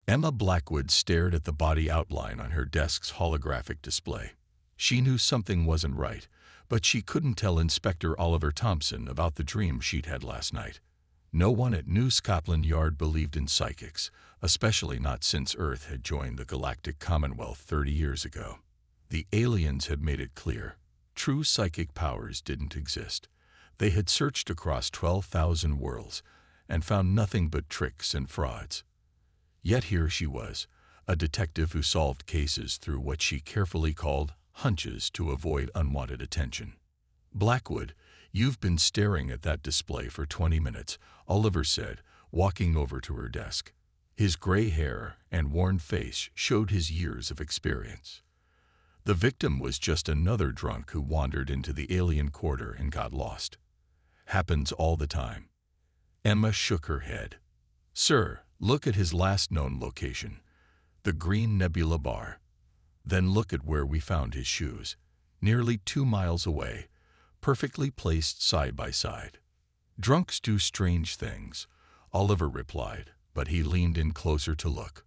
Emma Blackwood stared at the body outline on her desk's holographic display. She knew something wasn't right, but she couldn't tell Inspector Oliver Thompson about the dream she'd had last night. No one at New Scotland Yard believed in psychics, especially not since Earth had joined the Galactic Commonwealth 30 years ago. The aliens had made it clear. True psychic powers didn't exist. They had searched across 12,000 worlds and found nothing but tricks and frauds. Yet here she was, a detective who solved cases through what she carefully called hunches to avoid unwanted attention. "Blackwood, you've been staring at that display for 20 minutes, Oliver said, walking over to her desk. His gray hair and worn face showed his years of experience. The victim was just another drunk who wandered into the alien quarter and got lost. Happens all the time. Emma shook her head. Sir, look at his last known location, the Green Nebula Bar. Then look at where we found his shoes, nearly 2 miles away, perfectly placed side by side. Drunks do strange things, Oliver replied, but he leaned in closer to look.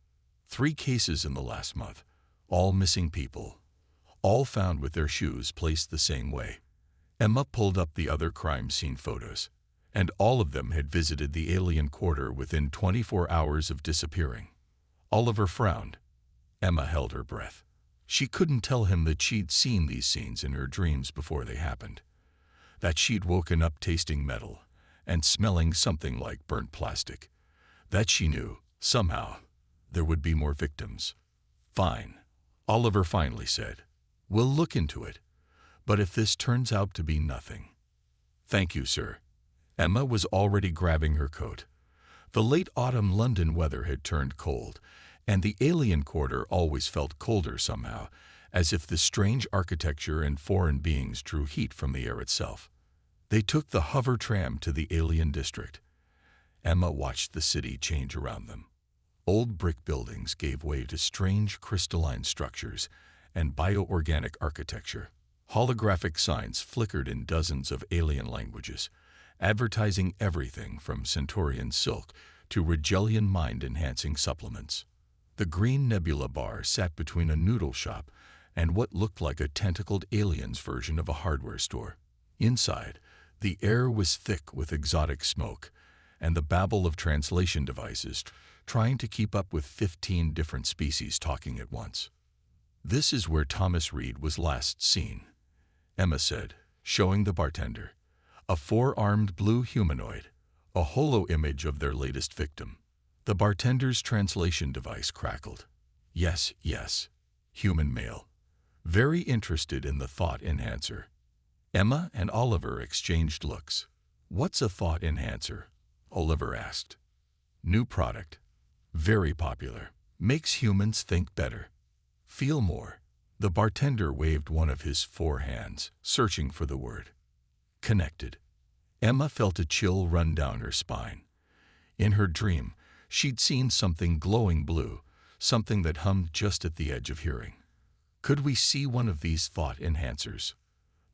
3 cases in the last month, all missing people, all found with their shoes placed the same way. Emma pulled up the other crime scene photos, and all of them had visited the alien quarter within 24 hours of disappearing. Oliver frowned. Emma held her breath. She couldn't tell him that she'd seen these scenes in her dreams before they happened, that she'd woken up tasting metal and smelling something like burnt plastic, that she knew, somehow, there would be more victims. Fine, Oliver finally said. We'll look into it. But if this turns out to be nothing... Thank you, sir. Emma was already grabbing her coat. The late autumn London weather had turned cold, and the alien quarter always felt colder somehow, as if the strange architecture and foreign beings drew heat from the air itself. They took the hover tram to the alien district. Emma watched the city change around them. Old brick buildings gave way to strange crystalline structures and bioorganic architecture. Holographic signs flickered in dozens of alien languages, advertising everything from Centaurian silk to Rigelian mind-enhancing supplements. The Green Nebula Bar sat between a noodle shop and what looked like a tentacled alien's version of a hardware store. Inside, the air was thick with exotic smoke and the babble of translation devices trying to keep up with 15 different species talking at once. This is where Thomas Reed was last seen, Emma said, showing the bartender. A 4-armed blue humanoid, a holo image of their latest victim. The bartender's translation device crackled. Yes, yes. Human male. Very interested in the thought enhancer. Emma and Oliver exchanged looks. What's a thought enhancer? Oliver asked. New product. Very popular. Makes humans think better. Feel more. The bartender waved one of his 4 hands, searching for the word. Connected. Emma felt a chill run down her spine. In her dream, she'd seen something glowing blue, something that hummed just at the edge of hearing. Could we see one of these thought enhancers?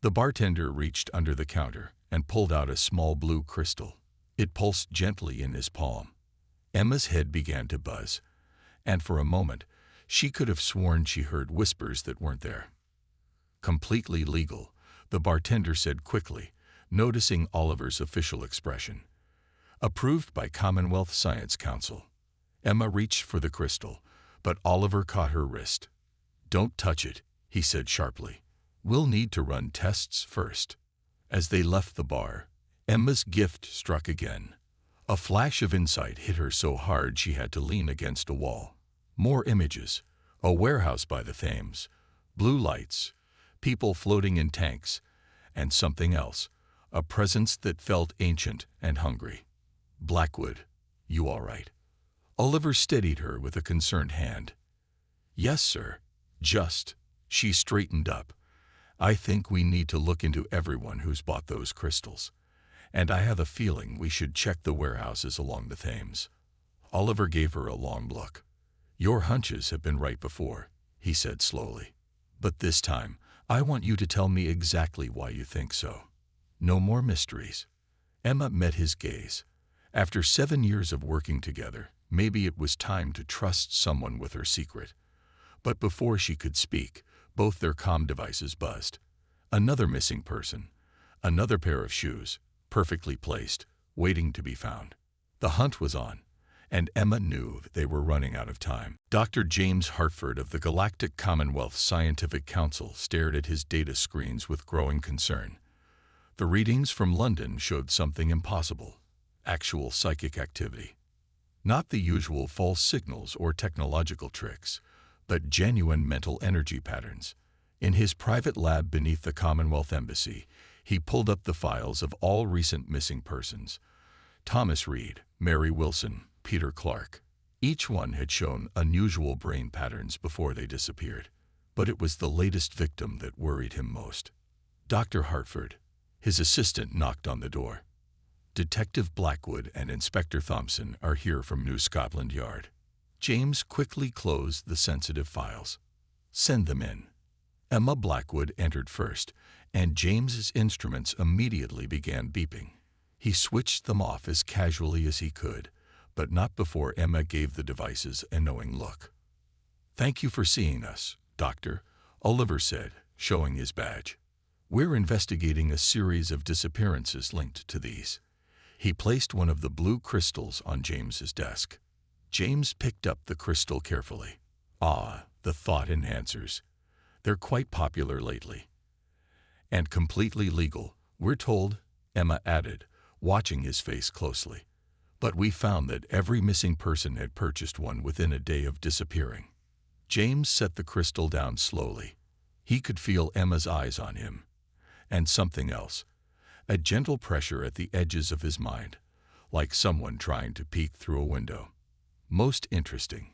The bartender reached under the counter and pulled out a small blue crystal. It pulsed gently in his palm. Emma's head began to buzz, and for a moment, she could have sworn she heard whispers that weren't there. Completely legal, the bartender said quickly, noticing Oliver's official expression. Approved by Commonwealth Science Council. Emma reached for the crystal, but Oliver caught her wrist. Don't touch it, he said sharply. We'll need to run tests first. As they left the bar, Emma's gift struck again. A flash of insight hit her so hard she had to lean against a wall. More images. A warehouse by the Thames. Blue lights. People floating in tanks. And something else. A presence that felt ancient and hungry. Blackwood, you all right? Oliver steadied her with a concerned hand. Yes, sir. Just. She straightened up. I think we need to look into everyone who's bought those crystals. And I have a feeling we should check the warehouses along the Thames. Oliver gave her a long look. Your hunches have been right before, he said slowly. But this time, I want you to tell me exactly why you think so. No more mysteries. Emma met his gaze. After 7 years of working together, Maybe it was time to trust someone with her secret. But before she could speak, both their comm devices buzzed. Another missing person. Another pair of shoes, perfectly placed, waiting to be found. The hunt was on, and Emma knew they were running out of time. Dr. James Hartford of the Galactic Commonwealth Scientific Council stared at his data screens with growing concern. The readings from London showed something impossible: actual psychic activity. Not the usual false signals or technological tricks, but genuine mental energy patterns. In his private lab beneath the Commonwealth Embassy, he pulled up the files of all recent missing persons. Thomas Reed, Mary Wilson, Peter Clark. Each one had shown unusual brain patterns before they disappeared. But it was the latest victim that worried him most. Dr. Hartford. His assistant knocked on the door. Detective Blackwood and Inspector Thompson are here from New Scotland Yard. James quickly closed the sensitive files. Send them in. Emma Blackwood entered first, and James's instruments immediately began beeping. He switched them off as casually as he could, but not before Emma gave the devices a knowing look. "Thank you for seeing us, Doctor," Oliver said, showing his badge. "We're investigating a series of disappearances linked to these." He placed one of the blue crystals on James's desk. James picked up the crystal carefully. Ah, the thought enhancers. They're quite popular lately. "And completely legal, we're told," Emma added, watching his face closely. "But we found that every missing person had purchased one within a day of disappearing." James set the crystal down slowly. He could feel Emma's eyes on him. And something else. A gentle pressure at the edges of his mind, like someone trying to peek through a window. "Most interesting.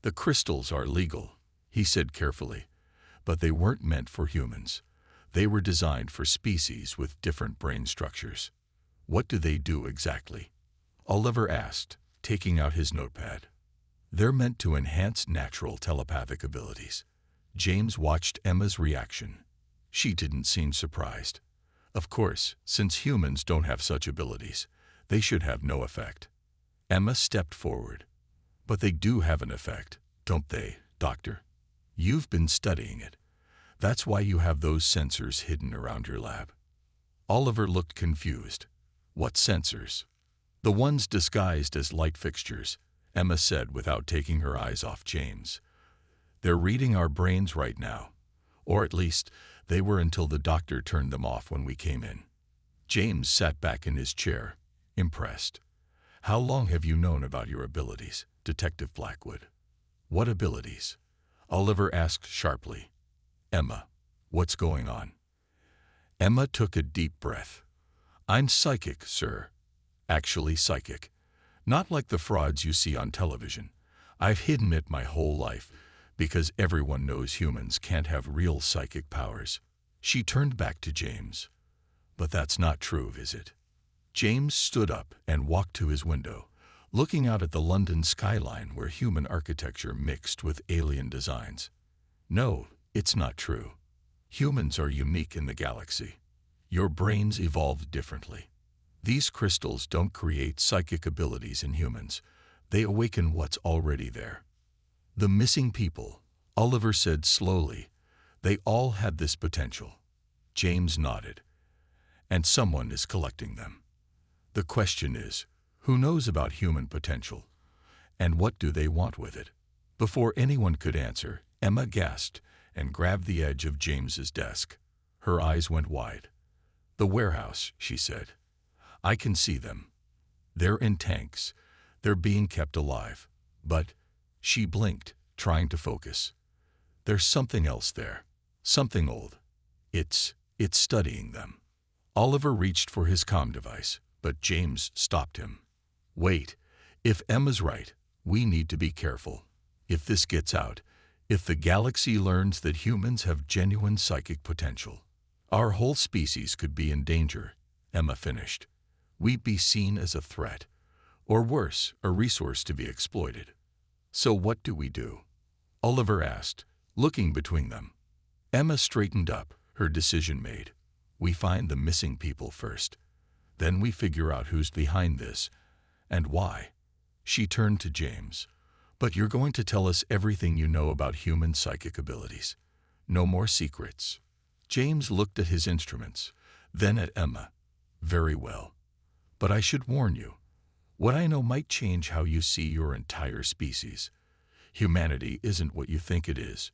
The crystals are legal," he said carefully, "but they weren't meant for humans. They were designed for species with different brain structures." "What do they do exactly?" Oliver asked, taking out his notepad. "They're meant to enhance natural telepathic abilities." James watched Emma's reaction. She didn't seem surprised. Of course, since humans don't have such abilities, they should have no effect. Emma stepped forward. "But they do have an effect, don't they, Doctor? You've been studying it. That's why you have those sensors hidden around your lab." Oliver looked confused. "What sensors?" "The ones disguised as light fixtures," Emma said without taking her eyes off James. "They're reading our brains right now. Or at least, they were until the doctor turned them off when we came in." James sat back in his chair, impressed. "How long have you known about your abilities, Detective Blackwood?" "What abilities?" Oliver asked sharply. "Emma, what's going on?" Emma took a deep breath. "I'm psychic, sir. Actually psychic. Not like the frauds you see on television. I've hidden it my whole life, because everyone knows humans can't have real psychic powers." She turned back to James. "But that's not true, is it?" James stood up and walked to his window, looking out at the London skyline where human architecture mixed with alien designs. "No, it's not true. Humans are unique in the galaxy. Your brains evolved differently. These crystals don't create psychic abilities in humans. They awaken what's already there." "The missing people," Oliver said slowly, "they all had this potential." James nodded. "And someone is collecting them. The question is, who knows about human potential? And what do they want with it?" Before anyone could answer, Emma gasped and grabbed the edge of James's desk. Her eyes went wide. "The warehouse," she said. "I can see them. They're in tanks. They're being kept alive. But..." She blinked, trying to focus. "There's something else there. Something old. It's studying them." Oliver reached for his comm device, but James stopped him. "Wait. If Emma's right, we need to be careful. If this gets out, if the galaxy learns that humans have genuine psychic potential, our whole species could be in danger," Emma finished. "We'd be seen as a threat, or worse, a resource to be exploited." "So what do we do?" Oliver asked, looking between them. Emma straightened up, her decision made. "We find the missing people first. Then we figure out who's behind this, and why." She turned to James. But you're going to tell us everything you know about human psychic abilities. No more secrets. James looked at his instruments, then at Emma. Very well. But I should warn you. What I know might change how you see your entire species. Humanity isn't what you think it is.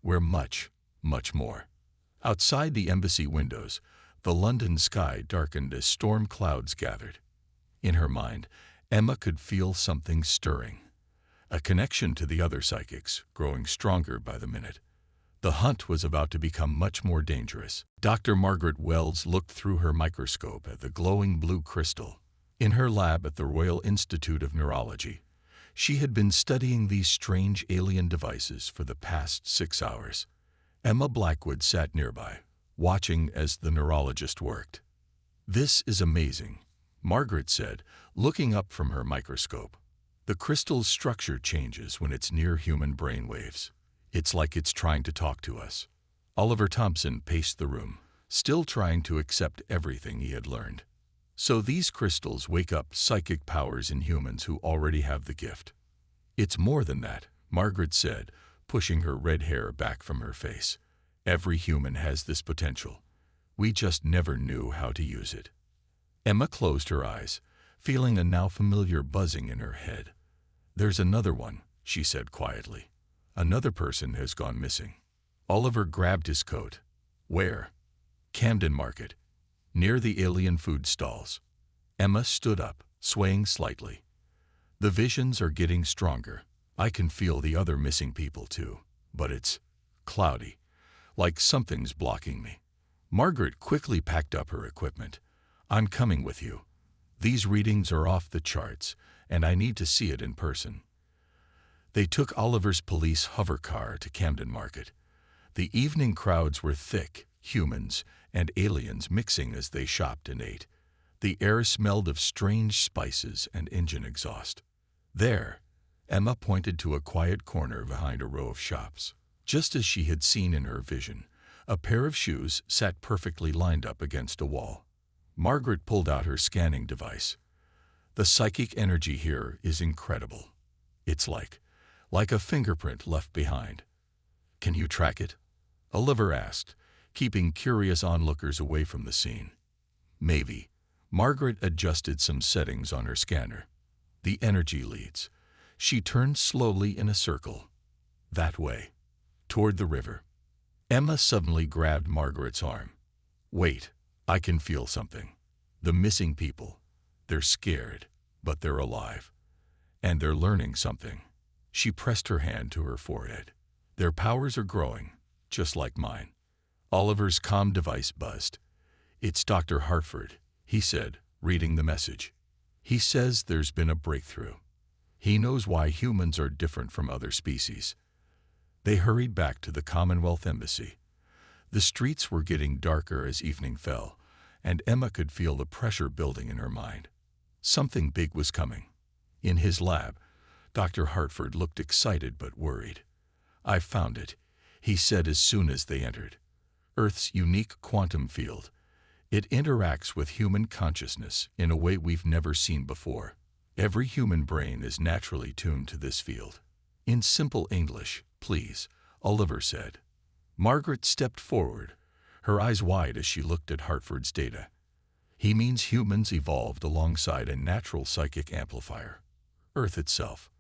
We're much, much more. Outside the embassy windows, the London sky darkened as storm clouds gathered. In her mind, Emma could feel something stirring. A connection to the other psychics, growing stronger by the minute. The hunt was about to become much more dangerous. Dr. Margaret Wells looked through her microscope at the glowing blue crystal. In her lab at the Royal Institute of Neurology, she had been studying these strange alien devices for the past 6 hours. Emma Blackwood sat nearby, watching as the neurologist worked. "This is amazing," Margaret said, looking up from her microscope. "The crystal's structure changes when it's near human brain waves. It's like it's trying to talk to us." Oliver Thompson paced the room, still trying to accept everything he had learned. "So these crystals wake up psychic powers in humans who already have the gift." "It's more than that," Margaret said, pushing her red hair back from her face. "Every human has this potential. We just never knew how to use it." Emma closed her eyes, feeling a now familiar buzzing in her head. "There's another one," she said quietly. "Another person has gone missing." Oliver grabbed his coat. "Where?" "Camden Market, near the alien food stalls." Emma stood up, swaying slightly. "The visions are getting stronger. I can feel the other missing people too, but it's cloudy, like something's blocking me." Margaret quickly packed up her equipment. "I'm coming with you. These readings are off the charts, and I need to see it in person." They took Oliver's police hover car to Camden Market. The evening crowds were thick, humans and aliens mixing as they shopped and ate. The air smelled of strange spices and engine exhaust. There, Emma pointed to a quiet corner behind a row of shops. Just as she had seen in her vision, a pair of shoes sat perfectly lined up against a wall. Margaret pulled out her scanning device. "The psychic energy here is incredible. It's like a fingerprint left behind." "Can you track it?" Oliver asked, keeping curious onlookers away from the scene. "Maybe." Margaret adjusted some settings on her scanner. "The energy leads." She turned slowly in a circle. "That way, toward the river." Emma suddenly grabbed Margaret's arm. "Wait, I can feel something. The missing people. They're scared, but they're alive. And they're learning something." She pressed her hand to her forehead. "Their powers are growing, just like mine." Oliver's comm device buzzed. "It's Dr. Hartford," he said, reading the message. "He says there's been a breakthrough. He knows why humans are different from other species." They hurried back to the Commonwealth Embassy. The streets were getting darker as evening fell, and Emma could feel the pressure building in her mind. Something big was coming. In his lab, Dr. Hartford looked excited but worried. "I found it," he said as soon as they entered. "Earth's unique quantum field. It interacts with human consciousness in a way we've never seen before. Every human brain is naturally tuned to this field." "In simple English, please," Oliver said. Margaret stepped forward, her eyes wide as she looked at Hartford's data. "He means humans evolved alongside a natural psychic amplifier, Earth itself.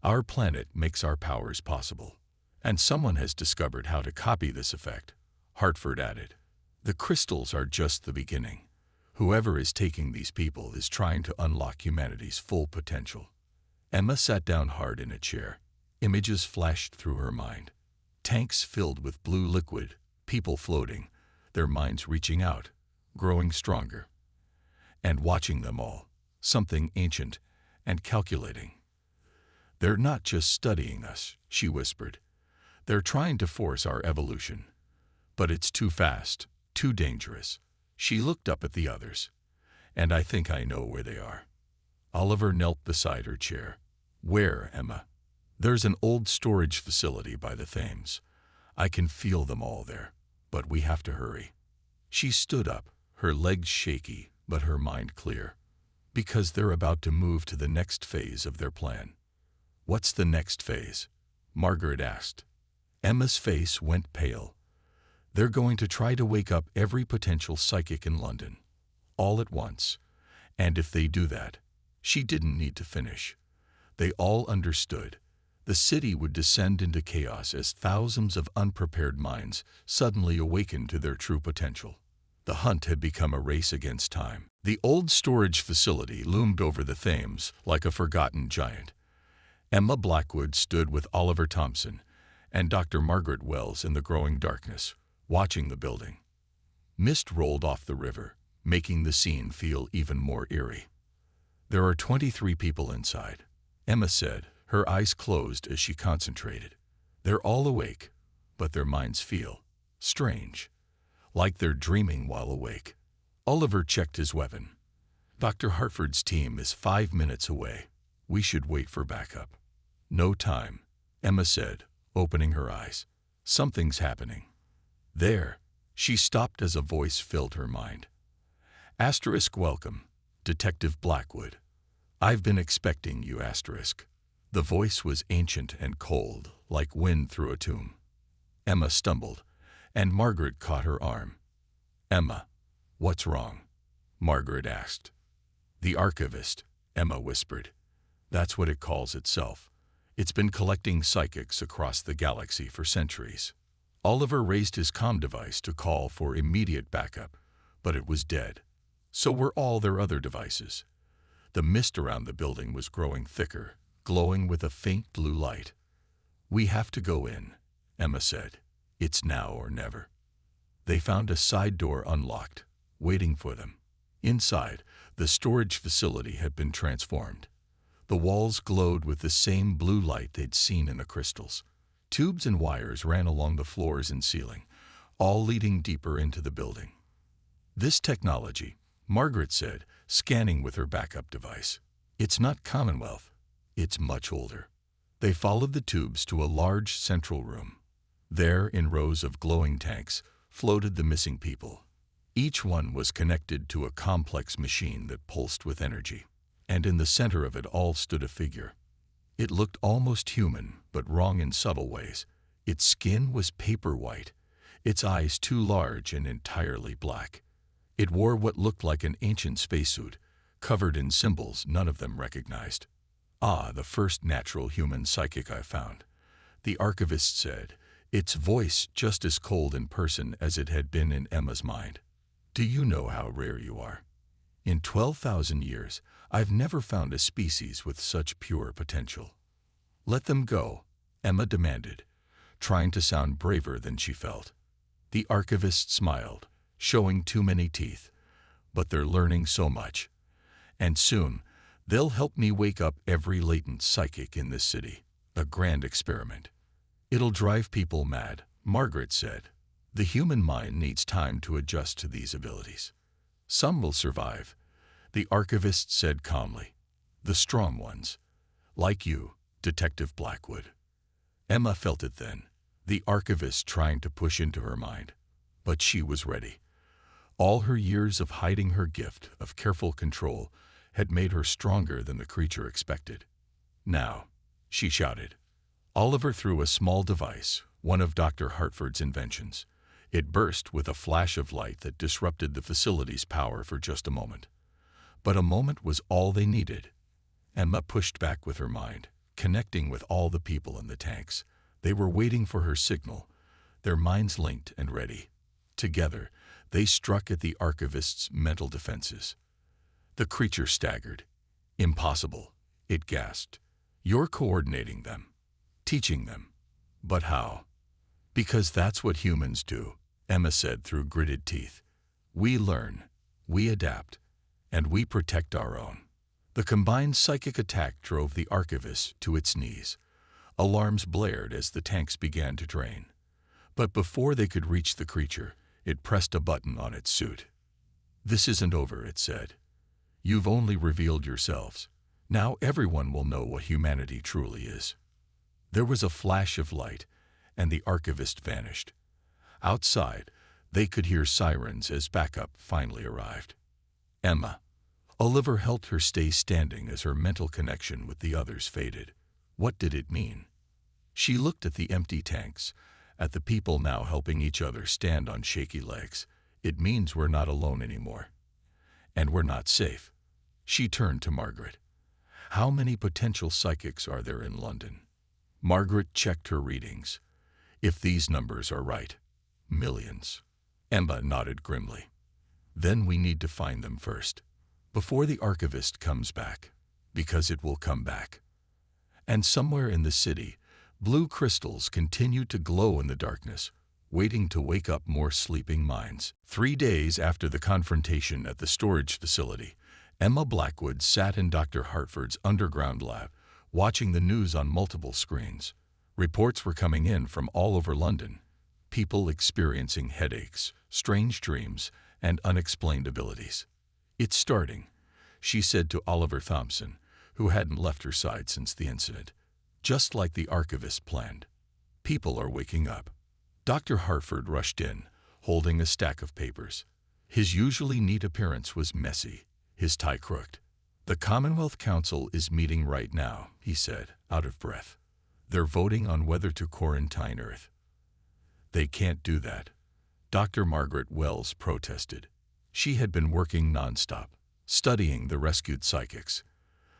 Our planet makes our powers possible. And someone has discovered how to copy this effect," Hartford added. "The crystals are just the beginning. Whoever is taking these people is trying to unlock humanity's full potential." Emma sat down hard in a chair. Images flashed through her mind. Tanks filled with blue liquid, people floating, their minds reaching out, growing stronger. And watching them all, something ancient and calculating. "They're not just studying us," she whispered. "They're trying to force our evolution. But it's too fast, too dangerous." She looked up at the others. "And I think I know where they are." Oliver knelt beside her chair. "Where, Emma?" "There's an old storage facility by the Thames. I can feel them all there, but we have to hurry." She stood up, her legs shaky, but her mind clear. Because they're about to move to the next phase of their plan. What's the next phase? Margaret asked. Emma's face went pale. They're going to try to wake up every potential psychic in London, all at once. And if they do that, she didn't need to finish. They all understood. The city would descend into chaos as thousands of unprepared minds suddenly awakened to their true potential. The hunt had become a race against time. The old storage facility loomed over the Thames like a forgotten giant. Emma Blackwood stood with Oliver Thompson and Dr. Margaret Wells in the growing darkness, watching the building. Mist rolled off the river, making the scene feel even more eerie. There are 23 people inside, Emma said, her eyes closed as she concentrated. They're all awake, but their minds feel strange, like they're dreaming while awake. Oliver checked his weapon. Dr. Hartford's team is 5 minutes away. We should wait for backup. No time, Emma said, opening her eyes. Something's happening. There, she stopped as a voice filled her mind. Asterisk welcome, Detective Blackwood. I've been expecting you, asterisk. The voice was ancient and cold, like wind through a tomb. Emma stumbled, and Margaret caught her arm. Emma, what's wrong? Margaret asked. The archivist, Emma whispered. That's what it calls itself. It's been collecting psychics across the galaxy for centuries. Oliver raised his comm device to call for immediate backup, but it was dead. So were all their other devices. The mist around the building was growing thicker, glowing with a faint blue light. We have to go in, Emma said. It's now or never. They found a side door unlocked, waiting for them. Inside, the storage facility had been transformed. The walls glowed with the same blue light they'd seen in the crystals. Tubes and wires ran along the floors and ceiling, all leading deeper into the building. This technology, Margaret said, scanning with her backup device. It's not Commonwealth. It's much older. They followed the tubes to a large central room. There, in rows of glowing tanks, floated the missing people. Each one was connected to a complex machine that pulsed with energy. And in the center of it all stood a figure. It looked almost human, but wrong in subtle ways. Its skin was paper white, its eyes too large and entirely black. It wore what looked like an ancient spacesuit, covered in symbols none of them recognized. Ah, the first natural human psychic I found, the archivist said, its voice just as cold in person as it had been in Emma's mind. Do you know how rare you are? In 12,000 years, I've never found a species with such pure potential. Let them go, Emma demanded, trying to sound braver than she felt. The archivist smiled, showing too many teeth. But they're learning so much. And soon, they'll help me wake up every latent psychic in this city. A grand experiment. It'll drive people mad, Margaret said. The human mind needs time to adjust to these abilities. Some will survive, the archivist said calmly. The strong ones. Like you, Detective Blackwood. Emma felt it then, the archivist trying to push into her mind. But she was ready. All her years of hiding her gift of careful control had made her stronger than the creature expected. Now, she shouted. Oliver threw a small device, one of Dr. Hartford's inventions. It burst with a flash of light that disrupted the facility's power for just a moment. But a moment was all they needed. Emma pushed back with her mind, connecting with all the people in the tanks. They were waiting for her signal, their minds linked and ready. Together, they struck at the archivist's mental defenses. The creature staggered. Impossible, it gasped. You're coordinating them, teaching them. But how? Because that's what humans do, Emma said through gritted teeth. We learn, we adapt, and we protect our own. The combined psychic attack drove the archivist to its knees. Alarms blared as the tanks began to drain. But before they could reach the creature, it pressed a button on its suit. This isn't over, it said. You've only revealed yourselves. Now everyone will know what humanity truly is. There was a flash of light, and the archivist vanished. Outside, they could hear sirens as backup finally arrived. Emma, Oliver helped her stay standing as her mental connection with the others faded. What did it mean? She looked at the empty tanks, at the people now helping each other stand on shaky legs. It means we're not alone anymore. And we're not safe. She turned to Margaret. How many potential psychics are there in London? Margaret checked her readings. If these numbers are right, millions. Emma nodded grimly. Then we need to find them first, before the archivist comes back, because it will come back. And somewhere in the city, blue crystals continued to glow in the darkness, waiting to wake up more sleeping minds. 3 days after the confrontation at the storage facility, Emma Blackwood sat in Dr. Hartford's underground lab, watching the news on multiple screens. Reports were coming in from all over London, people experiencing headaches, strange dreams, and unexplained abilities. It's starting, she said to Oliver Thompson, who hadn't left her side since the incident. Just like the archivist planned. People are waking up. Dr. Hartford rushed in, holding a stack of papers. His usually neat appearance was messy, his tie crooked. The Commonwealth Council is meeting right now, he said, out of breath. They're voting on whether to quarantine Earth. They can't do that. Dr. Margaret Wells protested. She had been working nonstop, studying the rescued psychics.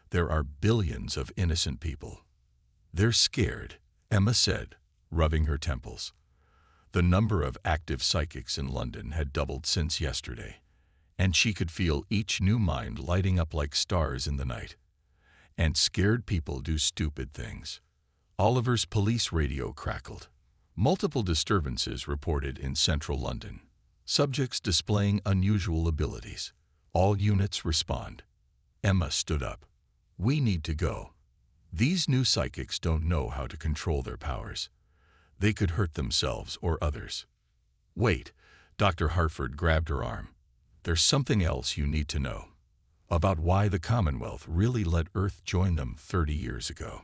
There are billions of innocent people. They're scared, Emma said, rubbing her temples. The number of active psychics in London had doubled since yesterday, and she could feel each new mind lighting up like stars in the night. And scared people do stupid things. Oliver's police radio crackled. Multiple disturbances reported in central London. Subjects displaying unusual abilities. All units respond. Emma stood up. We need to go. These new psychics don't know how to control their powers. They could hurt themselves or others. Wait, Dr. Hartford grabbed her arm. There's something else you need to know. About why the Commonwealth really let Earth join them 30 years ago.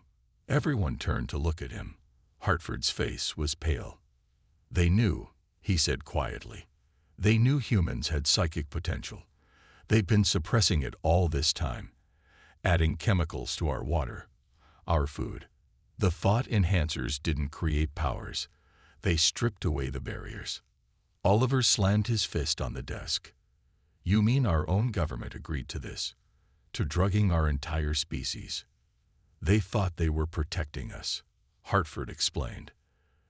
Everyone turned to look at him. Hartford's face was pale. They knew, he said quietly. They knew humans had psychic potential. They'd been suppressing it all this time, adding chemicals to our water, our food. The thought enhancers didn't create powers. They stripped away the barriers. Oliver slammed his fist on the desk. You mean our own government agreed to this? To drugging our entire species? They thought they were protecting us, Hartford explained.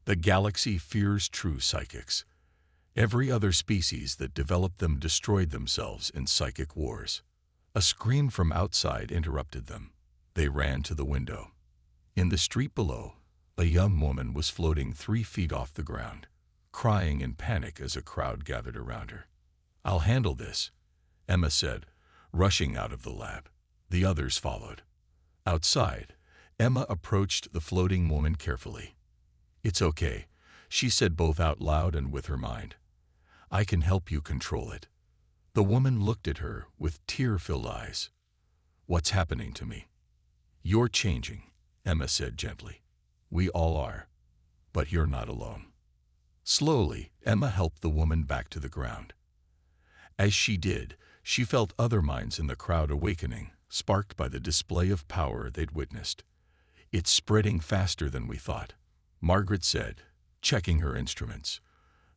The galaxy fears true psychics. Every other species that developed them destroyed themselves in psychic wars. A scream from outside interrupted them. They ran to the window. In the street below, a young woman was floating 3 feet off the ground, crying in panic as a crowd gathered around her. I'll handle this, Emma said, rushing out of the lab. The others followed. Outside, Emma approached the floating woman carefully. It's okay, she said both out loud and with her mind. I can help you control it. The woman looked at her with tear-filled eyes. What's happening to me? You're changing, Emma said gently. We all are. But you're not alone. Slowly, Emma helped the woman back to the ground. As she did, she felt other minds in the crowd awakening, sparked by the display of power they'd witnessed. It's spreading faster than we thought, Margaret said, checking her instruments.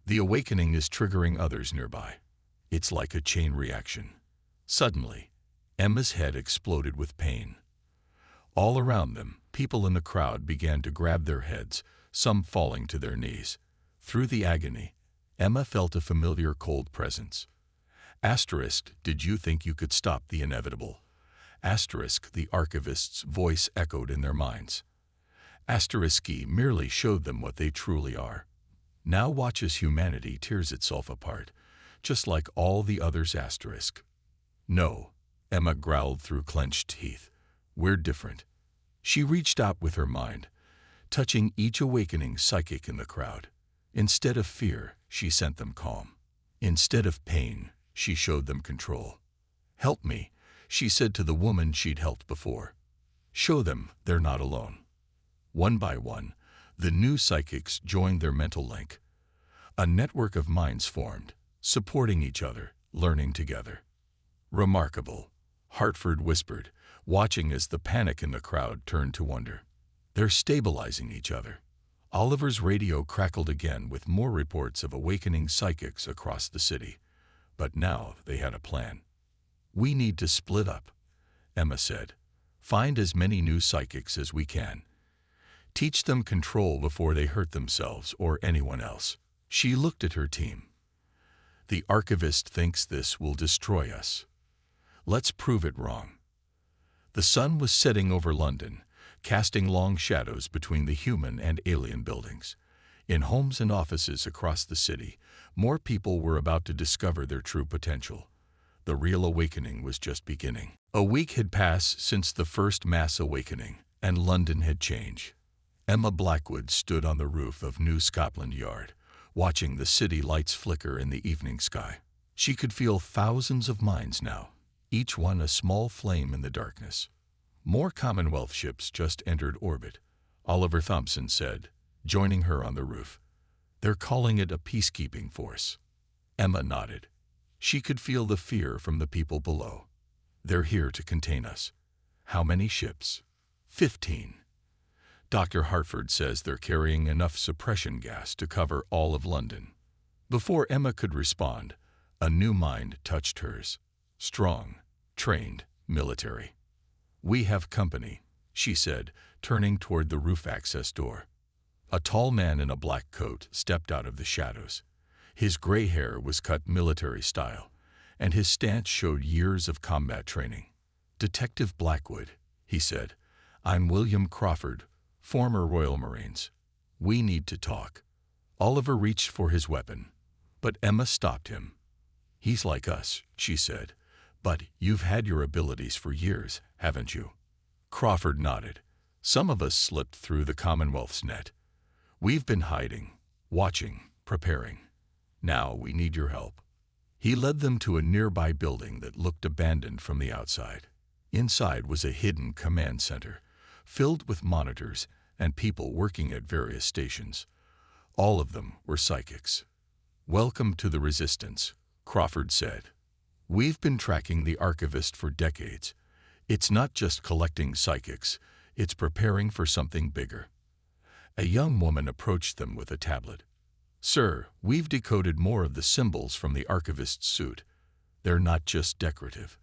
The awakening is triggering others nearby. It's like a chain reaction. Suddenly, Emma's head exploded with pain. All around them, people in the crowd began to grab their heads, some falling to their knees. Through the agony, Emma felt a familiar cold presence. Asterisk, did you think you could stop the inevitable? Asterisk, the archivist's voice echoed in their minds. Asterisk merely showed them what they truly are. Now watch as humanity tears itself apart, just like all the others. Asterisk. No, Emma growled through clenched teeth. We're different. She reached out with her mind, touching each awakening psychic in the crowd. Instead of fear, she sent them calm. Instead of pain, she showed them control. Help me, she said to the woman she'd helped before. Show them they're not alone. One by one, the new psychics joined their mental link. A network of minds formed, supporting each other, learning together. Remarkable. Hartford whispered, watching as the panic in the crowd turned to wonder. They're stabilizing each other. Oliver's radio crackled again with more reports of awakening psychics across the city. But now they had a plan. We need to split up, Emma said. Find as many new psychics as we can. Teach them control before they hurt themselves or anyone else. She looked at her team. The archivist thinks this will destroy us. Let's prove it wrong. The sun was setting over London, casting long shadows between the human and alien buildings. In homes and offices across the city, more people were about to discover their true potential. The real awakening was just beginning. A week had passed since the first mass awakening, and London had changed. Emma Blackwood stood on the roof of New Scotland Yard, watching the city lights flicker in the evening sky. She could feel thousands of minds now, each one a small flame in the darkness. More Commonwealth ships just entered orbit, Oliver Thompson said, joining her on the roof. They're calling it a peacekeeping force. Emma nodded. She could feel the fear from the people below. They're here to contain us. How many ships? 15. Dr. Hartford says they're carrying enough suppression gas to cover all of London. Before Emma could respond, a new mind touched hers. Strong, trained, military. We have company, she said, turning toward the roof access door. A tall man in a black coat stepped out of the shadows. His gray hair was cut military style, and his stance showed years of combat training. Detective Blackwood, he said. I'm William Crawford, former Royal Marines. We need to talk. Oliver reached for his weapon, but Emma stopped him. He's like us, she said. But you've had your abilities for years, haven't you? Crawford nodded. Some of us slipped through the Commonwealth's net. We've been hiding, watching, preparing. Now we need your help. He led them to a nearby building that looked abandoned from the outside. Inside was a hidden command center, filled with monitors and people working at various stations. All of them were psychics. Welcome to the Resistance, Crawford said. We've been tracking the archivist for decades. It's not just collecting psychics, it's preparing for something bigger. A young woman approached them with a tablet. Sir, we've decoded more of the symbols from the archivist's suit. They're not just decorative.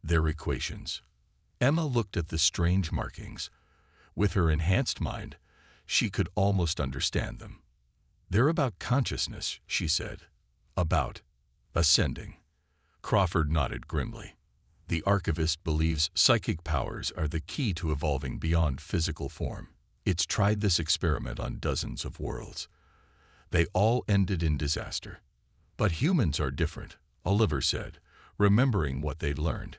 They're equations. Emma looked at the strange markings. With her enhanced mind, she could almost understand them. They're about consciousness, she said. About ascending. Crawford nodded grimly. The archivist believes psychic powers are the key to evolving beyond physical form. It's tried this experiment on dozens of worlds. They all ended in disaster. But humans are different, Oliver said, remembering what they'd learned.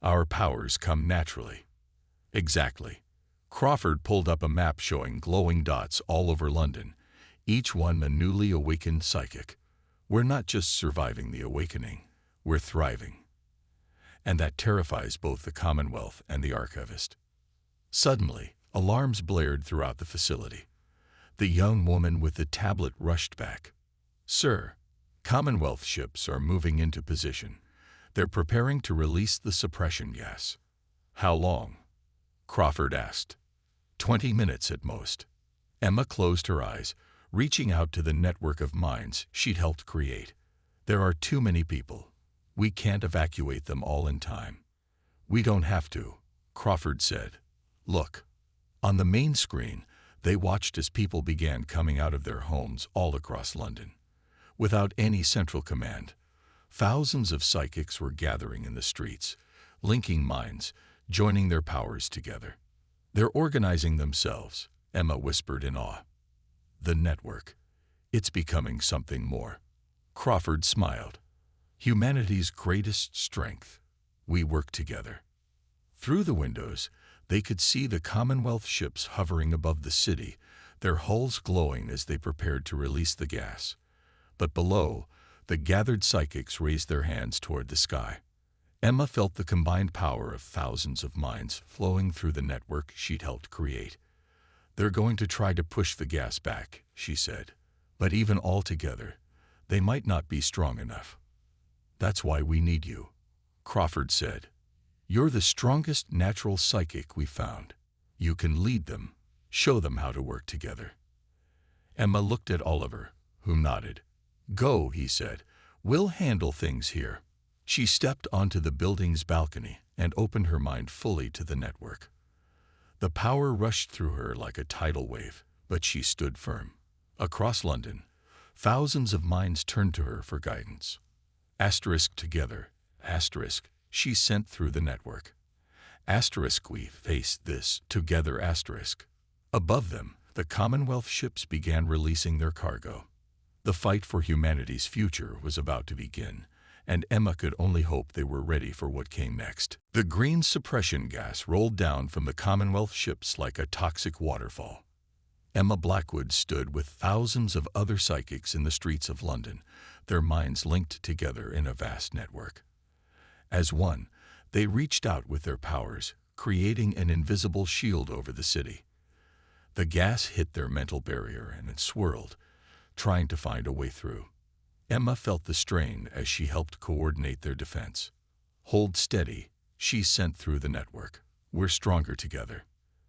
Our powers come naturally. Exactly. Crawford pulled up a map showing glowing dots all over London, each one a newly awakened psychic. We're not just surviving the awakening, we're thriving. And that terrifies both the Commonwealth and the archivist. Suddenly, alarms blared throughout the facility. The young woman with the tablet rushed back. Sir, Commonwealth ships are moving into position. They're preparing to release the suppression gas. How long? Crawford asked. 20 minutes at most. Emma closed her eyes, reaching out to the network of minds she'd helped create. There are too many people. We can't evacuate them all in time. We don't have to, Crawford said. Look. On the main screen, they watched as people began coming out of their homes all across London. Without any central command, thousands of psychics were gathering in the streets, linking minds, joining their powers together. They're organizing themselves, Emma whispered in awe. The network. It's becoming something more. Crawford smiled. Humanity's greatest strength. We work together. Through the windows, they could see the Commonwealth ships hovering above the city, their hulls glowing as they prepared to release the gas. But below, the gathered psychics raised their hands toward the sky. Emma felt the combined power of thousands of minds flowing through the network she'd helped create. They're going to try to push the gas back, she said. But even all together, they might not be strong enough. That's why we need you, Crawford said. You're the strongest natural psychic we found. You can lead them, show them how to work together. Emma looked at Oliver, who nodded. Go, he said. We'll handle things here. She stepped onto the building's balcony and opened her mind fully to the network. The power rushed through her like a tidal wave, but she stood firm. Across London, thousands of minds turned to her for guidance. Asterisk together, asterisk, she sent through the network. Asterisk we face this together asterisk. Above them, the Commonwealth ships began releasing their cargo. The fight for humanity's future was about to begin, and Emma could only hope they were ready for what came next. The green suppression gas rolled down from the Commonwealth ships like a toxic waterfall. Emma Blackwood stood with thousands of other psychics in the streets of London, their minds linked together in a vast network. As one, they reached out with their powers, creating an invisible shield over the city. The gas hit their mental barrier and it swirled, trying to find a way through. Emma felt the strain as she helped coordinate their defense. Hold steady, she sent through the network. We're stronger together.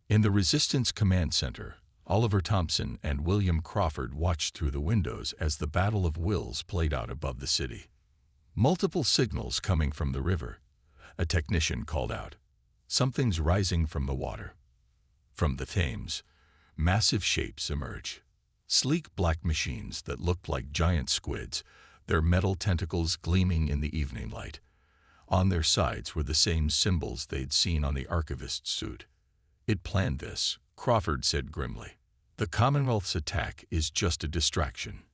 In the Resistance Command Center, Oliver Thompson and William Crawford watched through the windows as the Battle of Wills played out above the city. Multiple signals coming from the river. A technician called out, "Something's rising from the water." From the Thames, massive shapes emerge. Sleek black machines that looked like giant squids, their metal tentacles gleaming in the evening light. On their sides were the same symbols they'd seen on the archivist's suit. It planned this, Crawford said grimly. The Commonwealth's attack is just a distraction.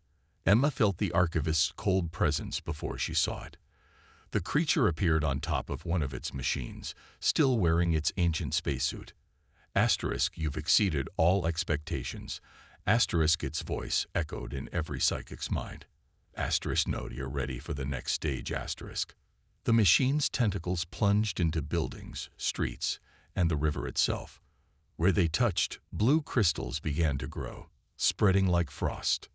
Emma felt the archivist's cold presence before she saw it. The creature appeared on top of one of its machines, still wearing its ancient spacesuit. Asterisk, you've exceeded all expectations. Asterisk, its voice echoed in every psychic's mind. Asterisk, note, you're ready for the next stage. Asterisk. The machine's tentacles plunged into buildings, streets, and the river itself. Where they touched, blue crystals began to grow, spreading like frost.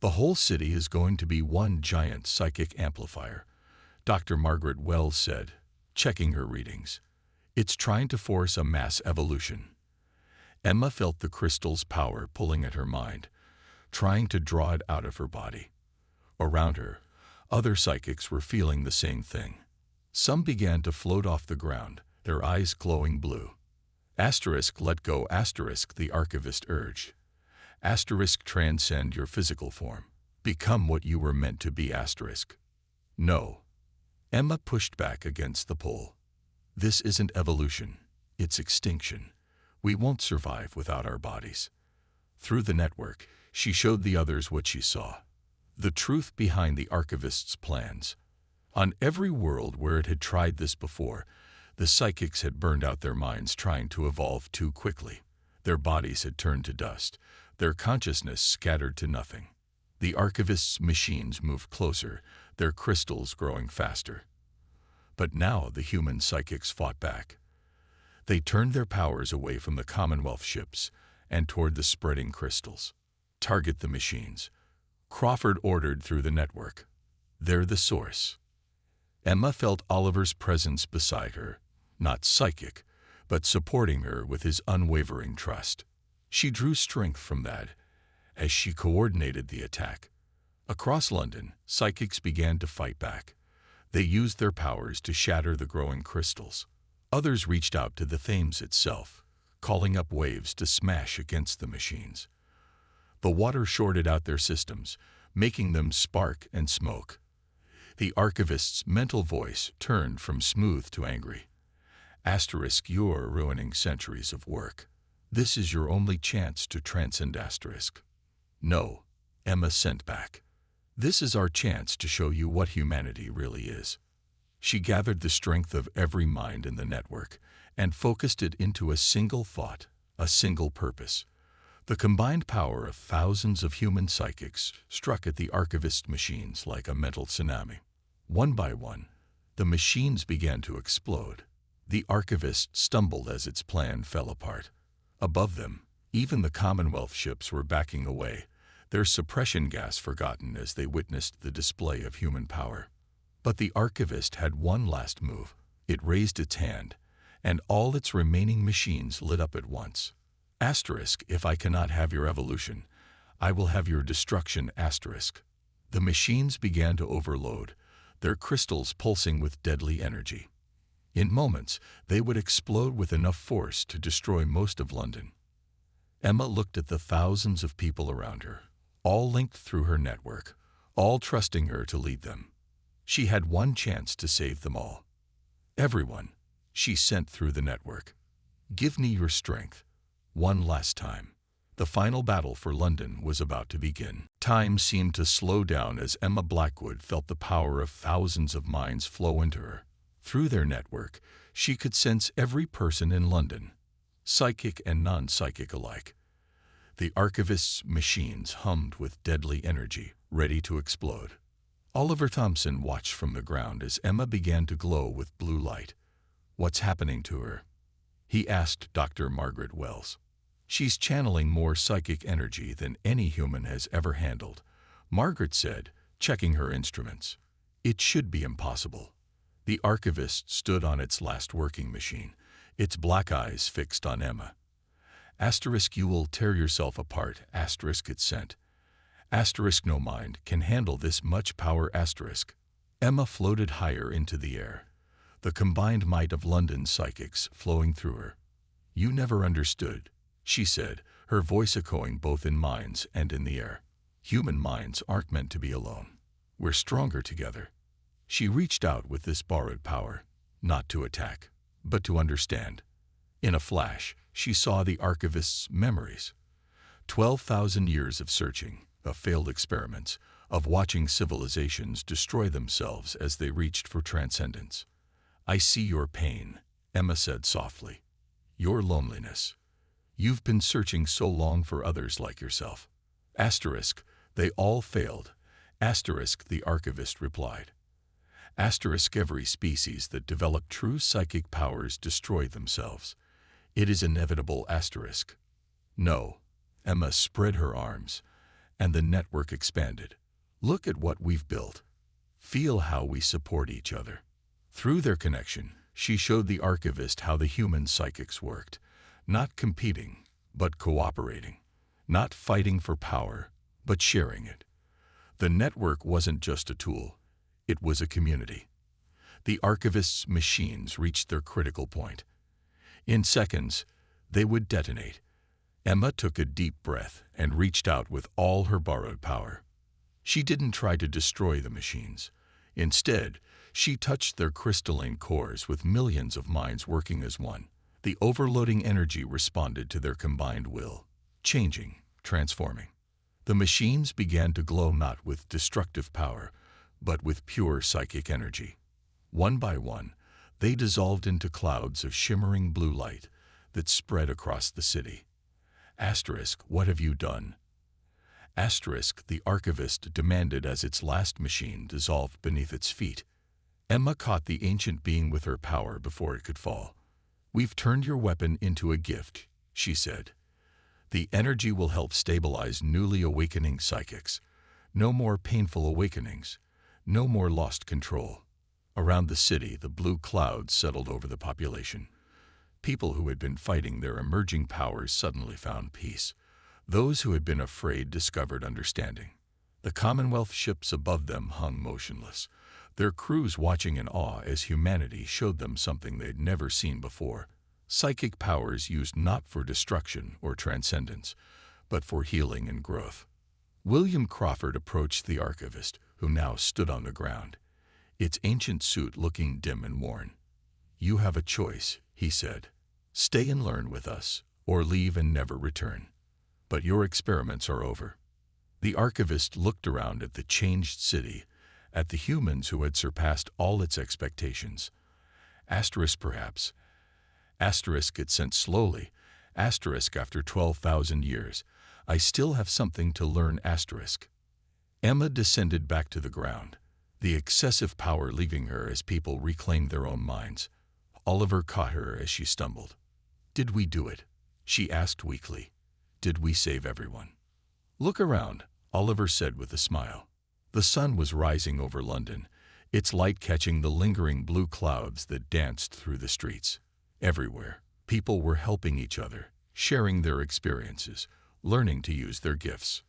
The whole city is going to be one giant psychic amplifier, Dr. Margaret Wells said, checking her readings. It's trying to force a mass evolution. Emma felt the crystal's power pulling at her mind, trying to draw it out of her body. Around her, other psychics were feeling the same thing. Some began to float off the ground, their eyes glowing blue. Asterisk, let go. Asterisk, the archivist urged. Asterisk, transcend your physical form. Become what you were meant to be. Asterisk. No. Emma pushed back against the pull. This isn't evolution. It's extinction. We won't survive without our bodies. Through the network, she showed the others what she saw. The truth behind the archivist's plans. On every world where it had tried this before, the psychics had burned out their minds trying to evolve too quickly. Their bodies had turned to dust, their consciousness scattered to nothing. The archivist's machines moved closer, their crystals growing faster. But now the human psychics fought back. They turned their powers away from the Commonwealth ships and toward the spreading crystals. Target the machines, Crawford ordered through the network. They're the source. Emma felt Oliver's presence beside her, not psychic, but supporting her with his unwavering trust. She drew strength from that as she coordinated the attack. Across London, psychics began to fight back. They used their powers to shatter the growing crystals. Others reached out to the Thames itself, calling up waves to smash against the machines. The water shorted out their systems, making them spark and smoke. The archivist's mental voice turned from smooth to angry. Asterisk, you're ruining centuries of work. This is your only chance to transcend. Asterisk. No, Emma sent back. This is our chance to show you what humanity really is. She gathered the strength of every mind in the network and focused it into a single thought, a single purpose. The combined power of thousands of human psychics struck at the archivist machines like a mental tsunami. One by one, the machines began to explode. The archivist stumbled as its plan fell apart. Above them, even the Commonwealth ships were backing away, their suppression gas forgotten as they witnessed the display of human power. But the archivist had one last move. It raised its hand, and all its remaining machines lit up at once. Asterisk, if I cannot have your evolution, I will have your destruction, asterisk. The machines began to overload, their crystals pulsing with deadly energy. In moments, they would explode with enough force to destroy most of London. Emma looked at the thousands of people around her, all linked through her network, all trusting her to lead them. She had one chance to save them all. Everyone, she sent through the network. Give me your strength. One last time. The final battle for London was about to begin. Time seemed to slow down as Emma Blackwood felt the power of thousands of minds flow into her. Through their network, she could sense every person in London, psychic and non-psychic alike. The archivist's machines hummed with deadly energy, ready to explode. Oliver Thompson watched from the ground as Emma began to glow with blue light. What's happening to her? He asked Dr. Margaret Wells. She's channeling more psychic energy than any human has ever handled, Margaret said, checking her instruments. It should be impossible. The archivist stood on its last working machine, its black eyes fixed on Emma. Asterisk, you will tear yourself apart, asterisk, it sent. Asterisk, no mind can handle this much power, asterisk. Emma floated higher into the air, the combined might of London's psychics flowing through her. You never understood, she said, her voice echoing both in minds and in the air. Human minds aren't meant to be alone. We're stronger together. She reached out with this borrowed power, not to attack, but to understand. In a flash, she saw the archivist's memories. 12,000 years of searching, of failed experiments, of watching civilizations destroy themselves as they reached for transcendence. I see your pain, Emma said softly. Your loneliness. You've been searching so long for others like yourself. Asterisk, they all failed. Asterisk, the archivist replied. Asterisk, every species that developed true psychic powers destroyed themselves. It is inevitable, asterisk. No. Emma spread her arms, and the network expanded. Look at what we've built. Feel how we support each other. Through their connection, she showed the archivist how the human psychics worked, not competing, but cooperating, not fighting for power, but sharing it. The network wasn't just a tool, it was a community. The archivist's machines reached their critical point. In seconds, they would detonate. Emma took a deep breath and reached out with all her borrowed power. She didn't try to destroy the machines. Instead, she touched their crystalline cores with millions of minds working as one. The overloading energy responded to their combined will, changing, transforming. The machines began to glow not with destructive power, but with pure psychic energy. One by one, they dissolved into clouds of shimmering blue light that spread across the city. Asterisk, what have you done? Asterisk, the archivist demanded as its last machine dissolved beneath its feet. Emma caught the ancient being with her power before it could fall. We've turned your weapon into a gift, she said. The energy will help stabilize newly awakening psychics. No more painful awakenings. No more lost control. Around the city, the blue clouds settled over the population. People who had been fighting their emerging powers suddenly found peace. Those who had been afraid discovered understanding. The Commonwealth ships above them hung motionless, their crews watching in awe as humanity showed them something they'd never seen before. Psychic powers used not for destruction or transcendence, but for healing and growth. William Crawford approached the archivist, who now stood on the ground, its ancient suit looking dim and worn. You have a choice, he said. Stay and learn with us, or leave and never return. But your experiments are over. The archivist looked around at the changed city, at the humans who had surpassed all its expectations. Asterisk, perhaps. Asterisk, it sent slowly. Asterisk, after 12,000 years. I still have something to learn, asterisk. Emma descended back to the ground, the excessive power leaving her as people reclaimed their own minds. Oliver caught her as she stumbled. Did we do it? She asked weakly. Did we save everyone? Look around, Oliver said with a smile. The sun was rising over London, its light catching the lingering blue clouds that danced through the streets. Everywhere, people were helping each other, sharing their experiences, learning to use their gifts.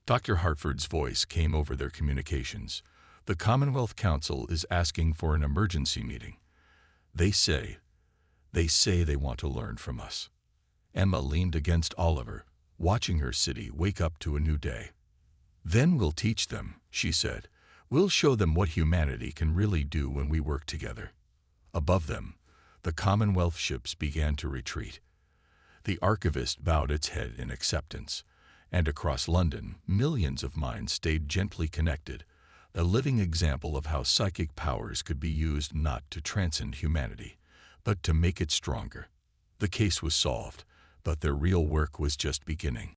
Dr. Hartford's voice came over their communications. The Commonwealth Council is asking for an emergency meeting. They say they want to learn from us. Emma leaned against Oliver, watching her city wake up to a new day. Then we'll teach them, she said. We'll show them what humanity can really do when we work together. Above them, the Commonwealth ships began to retreat. The archivist bowed its head in acceptance, and across London, millions of minds stayed gently connected, a living example of how psychic powers could be used not to transcend humanity, but to make it stronger. The case was solved, but their real work was just beginning.